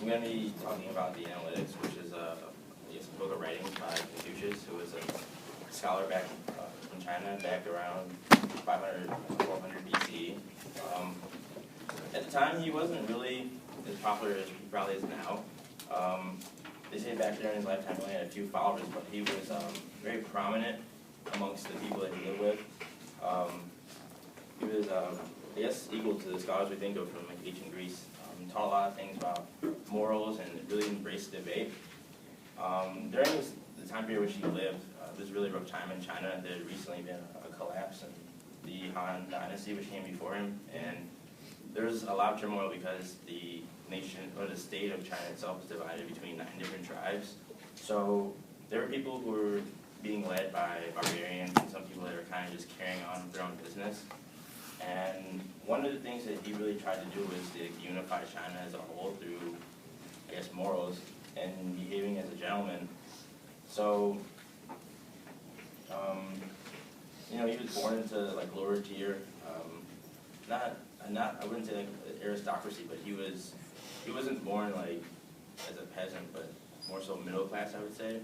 I'm going to be talking about the Analects, which is a book of writings by Confucius, who was a scholar back in China, back around 500, 1200 BCE. At the time, he wasn't really as popular as he probably is now. They say back during his lifetime he only had a few followers, but he was very prominent amongst the people that he lived with. He was, I guess, equal to the scholars we think of from like ancient Greece. He taught a lot of things about morals and really embraced debate. During the time period in which he lived, it was a really rough time in China. There had recently been a collapse in the Han Dynasty, which came before him, and there was a lot of turmoil because the nation, or the state of China itself, was divided between 9 different tribes. So there were people who were being led by barbarians and some people that were kind of just carrying on with their own business. And one of the things that he really tried to do was to unify China as a whole through, I guess, morals and behaving as a gentleman. So, you know, he was born into like lower tier, not I wouldn't say like aristocracy, but he wasn't born like as a peasant, but more so middle class, I would say.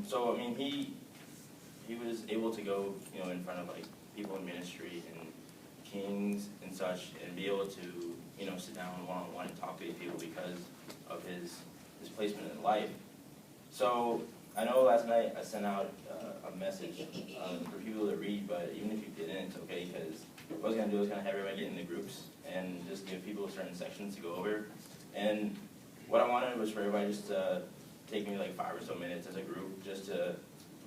So I mean, he was able to go, you know, in front of like people in ministry and kings and such, and be able to, you know, sit down one-on-one and talk to these people because of his placement in life. So I know last night I sent out a message for people to read, but even if you didn't, it's okay, because what I was going to do is kind of have everybody get into groups and just give people certain sections to go over. And what I wanted was for everybody just to take maybe like 5 or so minutes as a group just to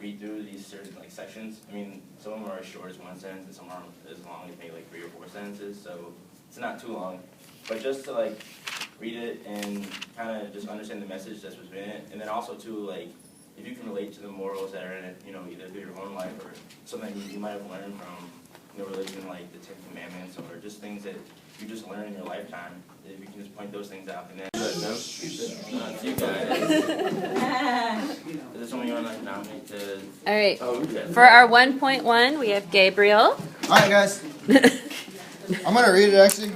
read through these certain like sections. I mean, some of them are as short as 1 sentence, and some are as long as maybe like 3 or 4 sentences, so it's not too long. But just to like read it and kind of just understand the message that's within it, and then also too, like, if you can relate to the morals that are in it, you know, either through your own life or something you might have learned from, you know, religion, like the 10 Commandments, or just things that you just learn in your lifetime. If you can just point those things out, and then you guys. Is there someone you want to nominate to? All right. Oh, okay. For our 1.1, we have Gabriel. All right, guys. I'm going to read it, actually.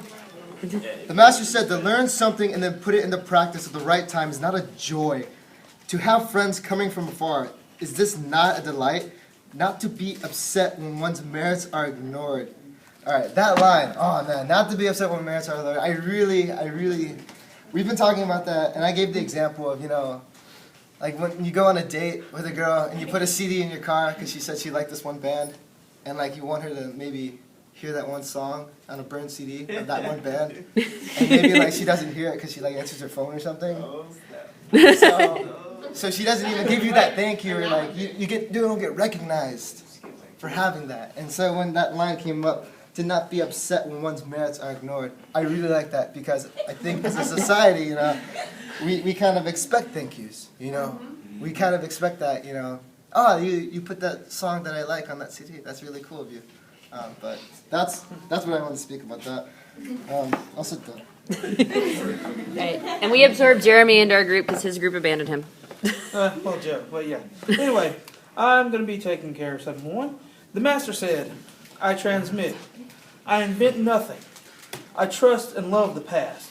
The master said to learn something and then put it into practice at the right time is not a joy. To have friends coming from afar, is this not a delight? Not to be upset when one's merits are ignored. All right, that line, oh man, not to be upset when merits are ignored. I really, we've been talking about that, and I gave the example of, you know, like when you go on a date with a girl and you put a CD in your car because she said she liked this one band, and like you want her to maybe hear that one song on a burned CD of that one band, and maybe like she doesn't hear it because she like answers her phone or something. So she doesn't even give you that thank you, or like you don't get recognized for having that. And so when that line came up, to not be upset when one's merits are ignored, I really like that, because I think as a society, you know, we kind of expect thank yous, you know. We kind of expect that, you know. Oh, you put that song that I like on that CD. That's really cool of you. But that's what I want to speak about that. I'll sit down. Right. And we absorbed Jeremy into our group because his group abandoned him. Well, Joe, but yeah. Anyway, I'm going to be taking care of 7.1. The master said, I transmit. I invent nothing. I trust and love the past.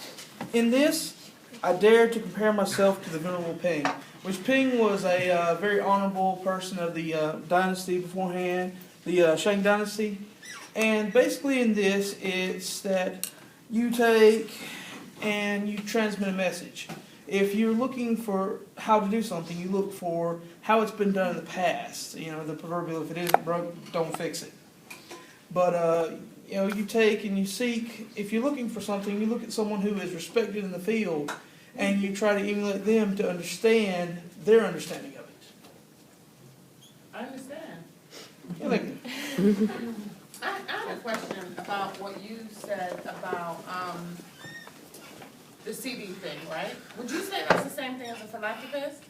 In this, I dare to compare myself to the Venerable Ping, which Ping was a very honorable person of the dynasty beforehand, the Shang dynasty. And basically in this, it's that you take and you transmit a message. If you're looking for how to do something, you look for how it's been done in the past. You know, the proverbial, if it isn't broke, don't fix it. But, you know, you take and you seek, if you're looking for something, you look at someone who is respected in the field, and you try to emulate them to understand their understanding of it. I understand. Yeah, like, I have a question about what you said about the CD thing, right? Would you say that's the same thing as a philanthropist?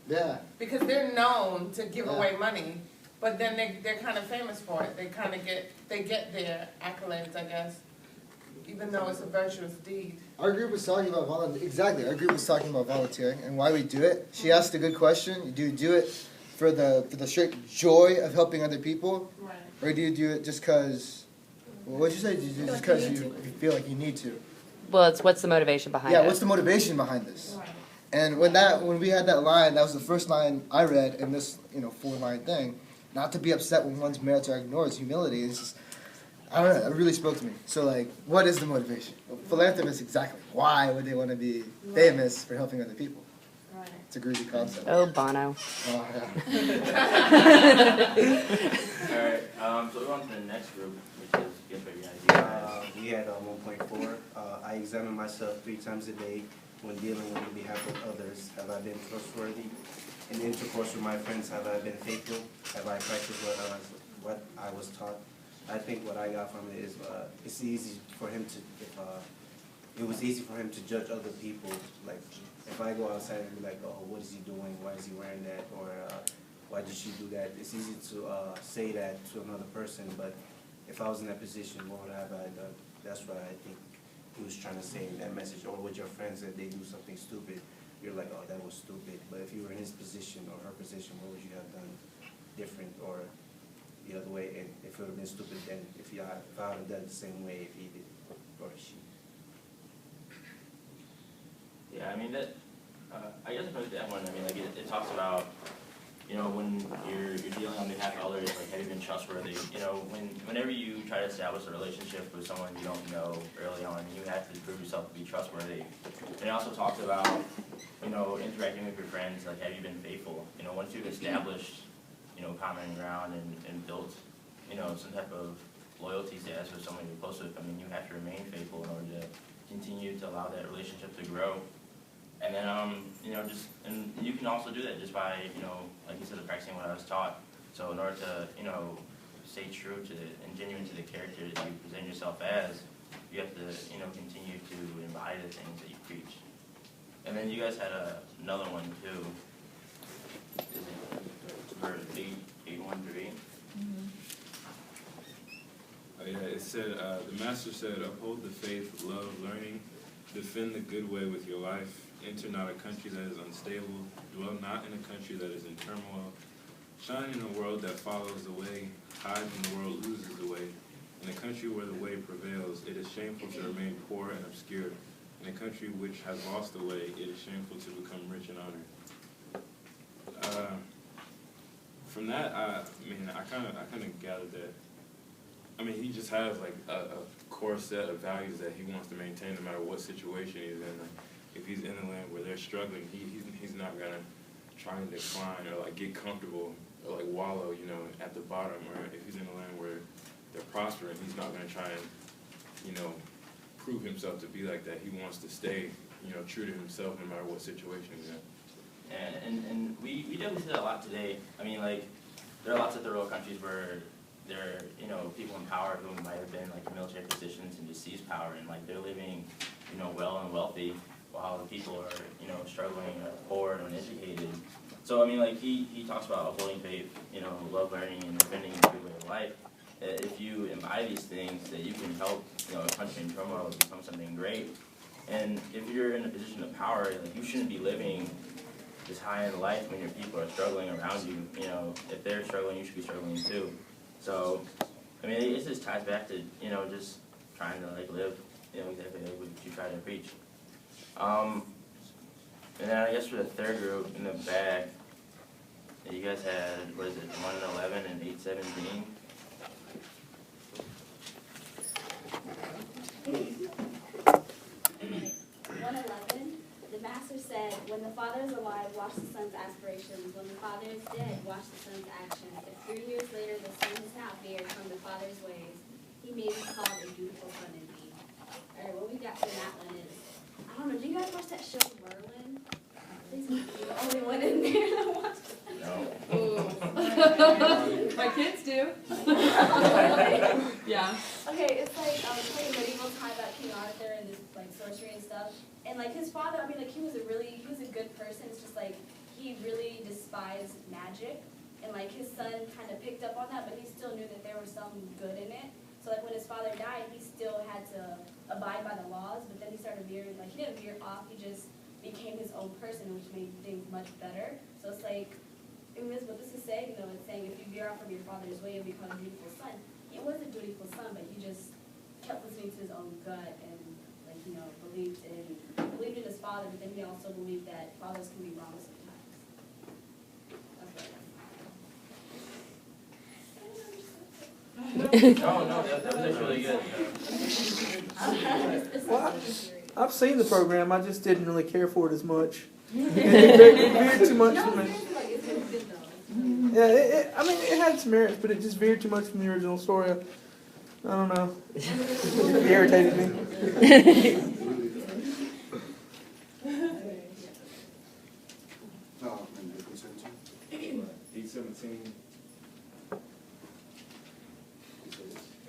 Yeah. Because they're known to give away money, but then they're kind of famous for it. They kind of get their accolades, I guess, even though it's a virtuous deed. Our group was talking about volunteering. Exactly. Our group was talking about volunteering and why we do it. She asked a good question. Do you do it for the straight joy of helping other people? Right. Or do you do it just because, well, what did you say? Do you do it just because you feel like you need to? Well, it's what's the motivation behind it? Yeah, what's the motivation behind this? Right. And when we had that line, that was the first line I read in this 4-line thing. Not to be upset when one's merits are ignored is humility. It's just, I don't know, it really spoke to me. So like, what is the motivation? Well, philanthropists, exactly. Why would they want to be famous for helping other people? Right. It's a groovy concept. Oh, Bono. Oh, yeah. Alright, so we're on to the next group, which is Get Baby Idea. We had 1.4. I examine myself 3 times a day when dealing on behalf of others. Have I been trustworthy? In intercourse with my friends, have I been faithful? Have I practiced what I was taught? I think what I got from it is it's easy for him to, it was easy for him to judge other people. Like, if I go outside and be like, oh, what is he doing? Why is he wearing that? Or why did she do that? It's easy to say that to another person, but if I was in that position, what would have I done? That's what I think he was trying to say in that message. Or with your friends, that they do something stupid, you're like, oh, that was stupid. But if you were in his position or her position, what would you have done different or the other way? And if it would have been stupid, then if I would have done the same way if he did or she. Yeah, I mean, that, I guess about that one, I mean, like, it talks about, when you're dealing on behalf of others, like, have you been trustworthy? Whenever you try to establish a relationship with someone you don't know early on, you have to prove yourself to be trustworthy. And it also talks about, interacting with your friends, like, have you been faithful? Once you've established, common ground and built, some type of loyalty status with someone you're close with, I mean, you have to remain faithful in order to continue to allow that relationship to grow. And then, and you can also do that just by, like you said, practicing what I was taught. So in order to, stay true to and genuine to the character that you present yourself as, you have to, continue to embody the things that you preach. And then you guys had another one too. Is it verse 8:1-8? Yeah, it said, the master said, uphold the faith, love, learning, defend the good way with your life, enter not a country that is unstable, dwell not in a country that is in turmoil, shine in a world that follows the way, hide when the world loses the way. In a country where the way prevails, it is shameful to remain poor and obscure. In a country which has lost the way, it is shameful to become rich and honored. From that, I kind of gathered that. I mean, he just has like a core set of values that he wants to maintain no matter what situation he's in. Like, if he's in a land where they're struggling, he's not gonna try and decline or like get comfortable or like wallow, at the bottom. Or if he's in a land where they're prospering, he's not gonna try and, prove himself to be like that. He wants to stay, true to himself no matter what situation he's in. And we definitely see that a lot today. I mean, like, there are lots of third world countries where there are, people in power who might have been, like, in military positions and just seized power, and, like, they're living, well and wealthy, while the people are, struggling or poor and uneducated. So, I mean, like, he talks about upholding faith, love, learning, and defending a good way of life. If you embody these things, that you can help, a country in turmoil become something great. And if you're in a position of power, like, you shouldn't be living this high in life when your people are struggling around you. If they're struggling, you should be struggling too. So, I mean, it just ties back to, just trying to, like, live, exactly like what you try to preach. And then I guess for the third group in the back, you guys had, what is it, 1:11 and 8:17? The master said, when the father is alive, watch the son's aspirations. When the father is dead, watch the son's actions. If 3 years later the son is not veered from the father's ways, he may be called a dutiful son indeed. Alright, what we got from that one is, I don't know, do you guys watch that show Merlin? Please be the only one in there that watches it. No. My kids do. Yeah. Okay, it's like a medieval time about King Arthur and this like sorcery and stuff. And like his father, I mean, like he was a good person. It's just like he really despised magic, and like his son kind of picked up on that, but he still knew that there was some good in it. So like when his father died, he still had to abide by the laws, but then he started veering. Like he didn't veer off. He just became his own person, which made things much better. So it's like, what this is saying, it's saying if you veer off from your father's way, you'll become a dutiful son. He was a dutiful son, but he just kept listening to his own gut and like believed in his father, but then he also believed that fathers can be wrong sometimes. That's what I got. No, that was really good. Well, I've seen the program. I just didn't really care for it as much. It veered too much from it. Yeah, I mean, it had some merits, but it just veered too much from the original story. I don't know. It irritated me. 8:17. The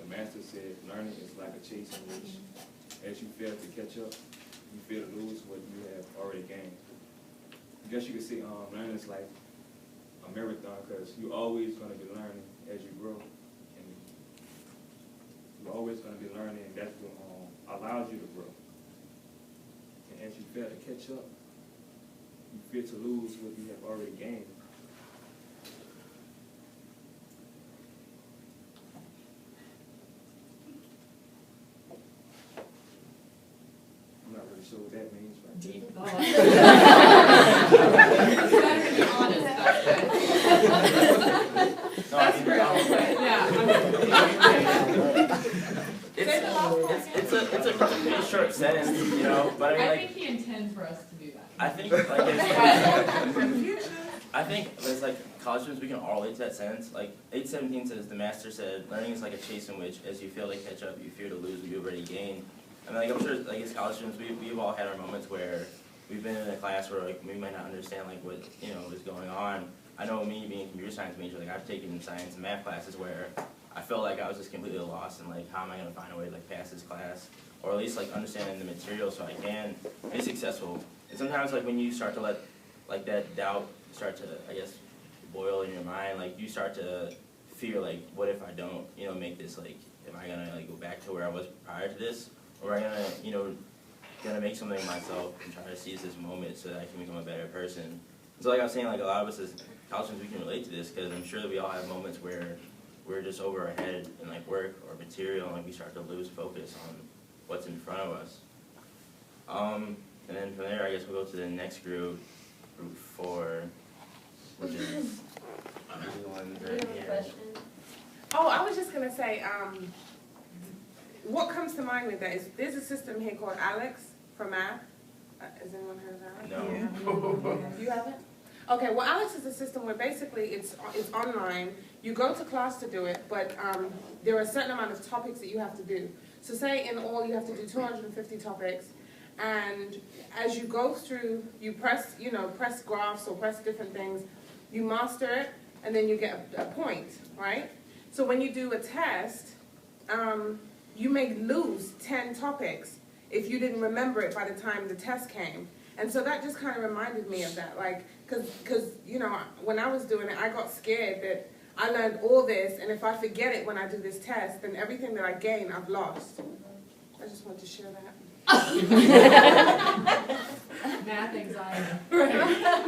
master said, learning is like a chase in which, as you fail to catch up, you fail to lose what you have already gained. I guess you could say learning is like a marathon, because you're always going to be learning as you grow. And you're always going to be learning, and that's what allows you to grow. And as you fail to catch up, you fear to lose what you have already gained. I'm not really sure what that means, but No, I mean, it's a pretty short sentence, you know, but I mean, I like, think he intends for us to do that. I think, it's like college students, we can all relate to that sentence. Like, 8:17 says, the master said, learning is like a chase in which, as you fail to catch up, you fear to lose what you've already gained. And like, I'm sure, like, as college students, we've all had our moments where we've been in a class where, like, we might not understand, like, what, you know, is going on. I know me being a computer science major, like, I've taken science and math classes where I felt like I was just completely lost and, like, how am I going to find a way to, like, pass this class? Or at least, like, understanding the material so I can be successful. And sometimes, like, when you start to let, like, that doubt start to, I guess, boil in your mind, like, you start to fear, like, what if I don't, you know, make this, like, am I going to, like, go back to where I was prior to this? Or am I going to, you know, gonna make something of myself and try to seize this moment so that I can become a better person? So like I was saying, like, a lot of us as college students, we can relate to this, because I'm sure that we all have moments where we're just over our head in, like, work or material, and, like, we start to lose focus on what's in front of us. And then from there, I guess we'll go to the next group 4, which is these ones right here. Oh, I was just gonna say, what comes to mind with that is there's a system here called Alex for math. Has anyone heard of that? No. Yeah. You haven't? Okay, well, Alex is a system where basically it's online. You go to class to do it, but there are a certain amount of topics that you have to do. So say in all you have to do 250 topics, and as you go through, you press graphs or press different things, you master it, and then you get a point, right? So when you do a test, you may lose 10 topics if you didn't remember it by the time the test came. And so that just kind of reminded me of that, like, because you know, when I was doing it, I got scared that I learned all this, and if I forget it when I do this test, then everything that I gain, I've lost. I just wanted to share that. Math anxiety.